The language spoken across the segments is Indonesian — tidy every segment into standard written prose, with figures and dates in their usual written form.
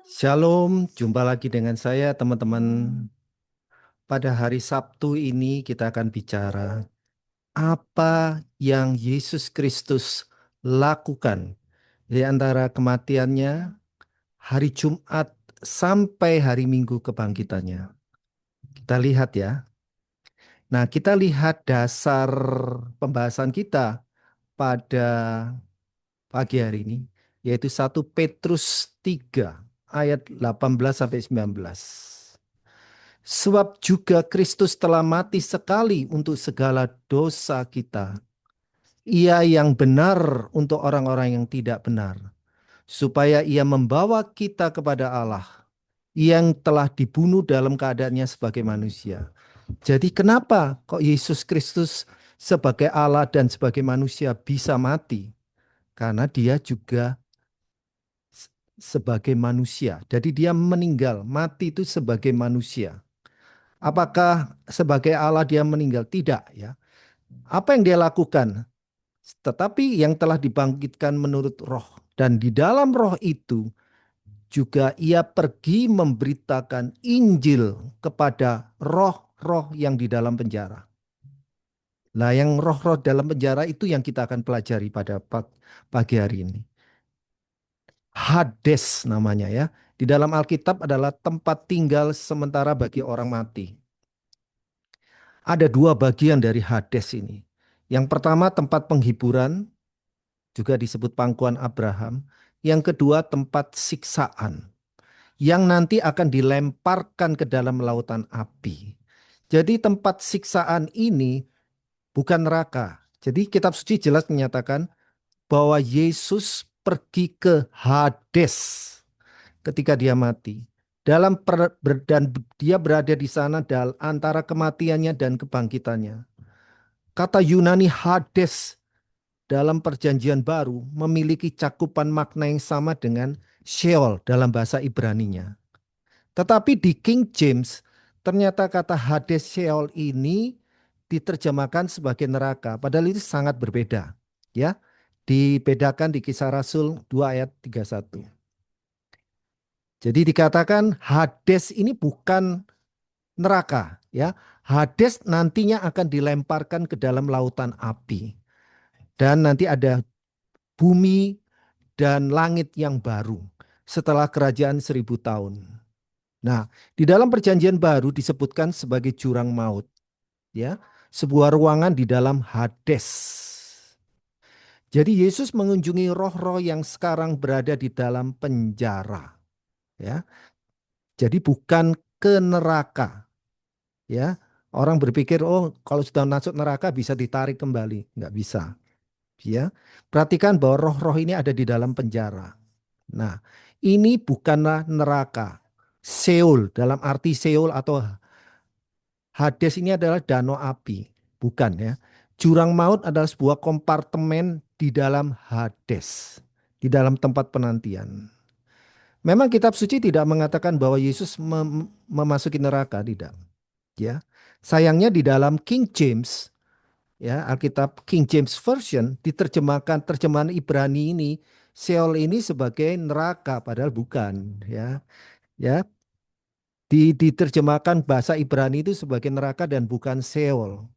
Shalom, jumpa lagi dengan saya teman-teman. Pada hari Sabtu ini kita akan bicara apa yang Yesus Kristus lakukan di antara kematiannya, hari Jumat sampai hari Minggu kebangkitannya. Kita lihat ya. Nah, kita lihat dasar pembahasan kita pada pagi hari ini, yaitu 1 Petrus 3 ayat 18 sampai 19. Sebab juga Kristus telah mati sekali untuk segala dosa kita. Ia yang benar untuk orang-orang yang tidak benar. Supaya ia membawa kita kepada Allah yang telah dibunuh dalam keadaannya sebagai manusia. Jadi kenapa kok Yesus Kristus sebagai Allah dan sebagai manusia bisa mati? Karena dia juga sebagai manusia. Jadi dia meninggal, mati itu sebagai manusia. Apakah sebagai Allah dia meninggal? Tidak ya. Apa yang dia lakukan? Tetapi yang telah dibangkitkan menurut roh. Dan di dalam roh itu juga ia pergi memberitakan Injil kepada roh-roh yang di dalam penjara. Nah, yang roh-roh dalam penjara itu yang kita akan pelajari pada pagi hari ini. Hades namanya ya. Di dalam Alkitab adalah tempat tinggal sementara bagi orang mati. Ada dua bagian dari Hades ini. Yang pertama tempat penghiburan, juga disebut pangkuan Abraham. Yang kedua tempat siksaan, yang nanti akan dilemparkan ke dalam lautan api. Jadi tempat siksaan ini bukan neraka. Jadi kitab suci jelas menyatakan bahwa Yesus pergi ke Hades ketika dia mati. Dan dia berada di sana antara kematiannya dan kebangkitannya. Kata Yunani Hades dalam perjanjian baru memiliki cakupan makna yang sama dengan Sheol dalam bahasa Ibraninya. Tetapi di King James ternyata kata Hades Sheol ini diterjemahkan sebagai neraka. Padahal itu sangat berbeda. Ya, dibedakan di Kisah Rasul 2 ayat 31. Jadi dikatakan Hades ini bukan neraka. Ya, Hades nantinya akan dilemparkan ke dalam lautan api. Dan nanti ada bumi dan langit yang baru setelah kerajaan 1.000 tahun. Nah, di dalam perjanjian baru disebutkan sebagai jurang maut, ya, sebuah ruangan di dalam Hades. Jadi Yesus mengunjungi roh-roh yang sekarang berada di dalam penjara, ya. Jadi bukan ke neraka, ya. Orang berpikir, oh kalau sudah masuk neraka bisa ditarik kembali, nggak bisa, ya. Perhatikan bahwa roh-roh ini ada di dalam penjara. Nah, ini bukanlah neraka. Seol dalam arti Seol atau Hades ini adalah danau api, bukan ya. Jurang maut adalah sebuah kompartemen di dalam Hades, di dalam tempat penantian. Memang kitab suci tidak mengatakan bahwa Yesus memasuki neraka, tidak. Ya, sayangnya di dalam King James, ya Alkitab King James Version diterjemahkan terjemahan Ibrani ini, Seol ini sebagai neraka, padahal bukan. Ya, diterjemahkan bahasa Ibrani itu sebagai neraka dan bukan Seol.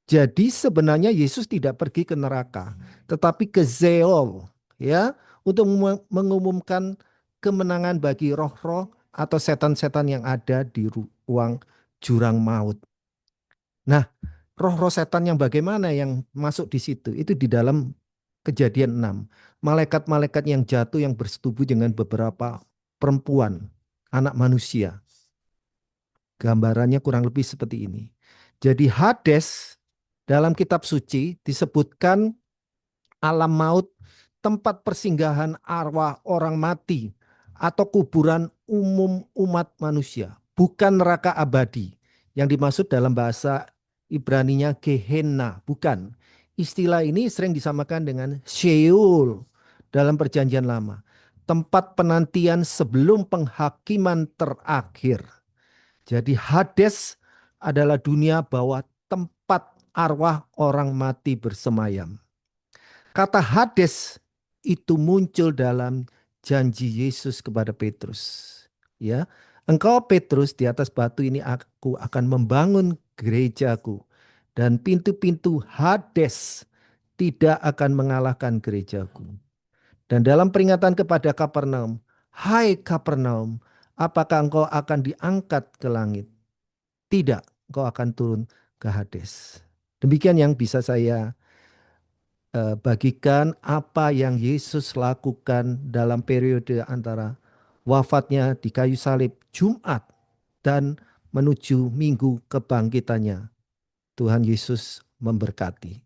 Jadi sebenarnya Yesus tidak pergi ke neraka, tetapi ke Zeol, ya, untuk mengumumkan kemenangan bagi roh-roh atau setan-setan yang ada di ruang jurang maut. Nah, roh-roh setan yang bagaimana yang masuk di situ? Itu di dalam Kejadian 6. Malaikat-malaikat yang jatuh yang bersetubuh dengan beberapa perempuan, anak manusia. Gambarannya kurang lebih seperti ini. Jadi Hades dalam kitab suci disebutkan alam maut, tempat persinggahan arwah orang mati atau kuburan umum umat manusia, bukan neraka abadi. Yang dimaksud dalam bahasa Ibraninya Gehenna, bukan. Istilah ini sering disamakan dengan Sheol dalam perjanjian lama. Tempat penantian sebelum penghakiman terakhir. Jadi Hades adalah dunia bawah tempat arwah orang mati bersemayam. Kata Hades itu muncul dalam janji Yesus kepada Petrus. Ya, engkau Petrus, di atas batu ini aku akan membangun gerejaku, dan pintu-pintu Hades tidak akan mengalahkan gerejaku. Dan dalam peringatan kepada Kapernaum, hai Kapernaum, apakah engkau akan diangkat ke langit? Tidak, engkau akan turun ke Hades. Demikian yang bisa saya bagikan apa yang Yesus lakukan dalam periode antara wafatnya di kayu salib Jumat dan menuju minggu kebangkitannya. Tuhan Yesus memberkati.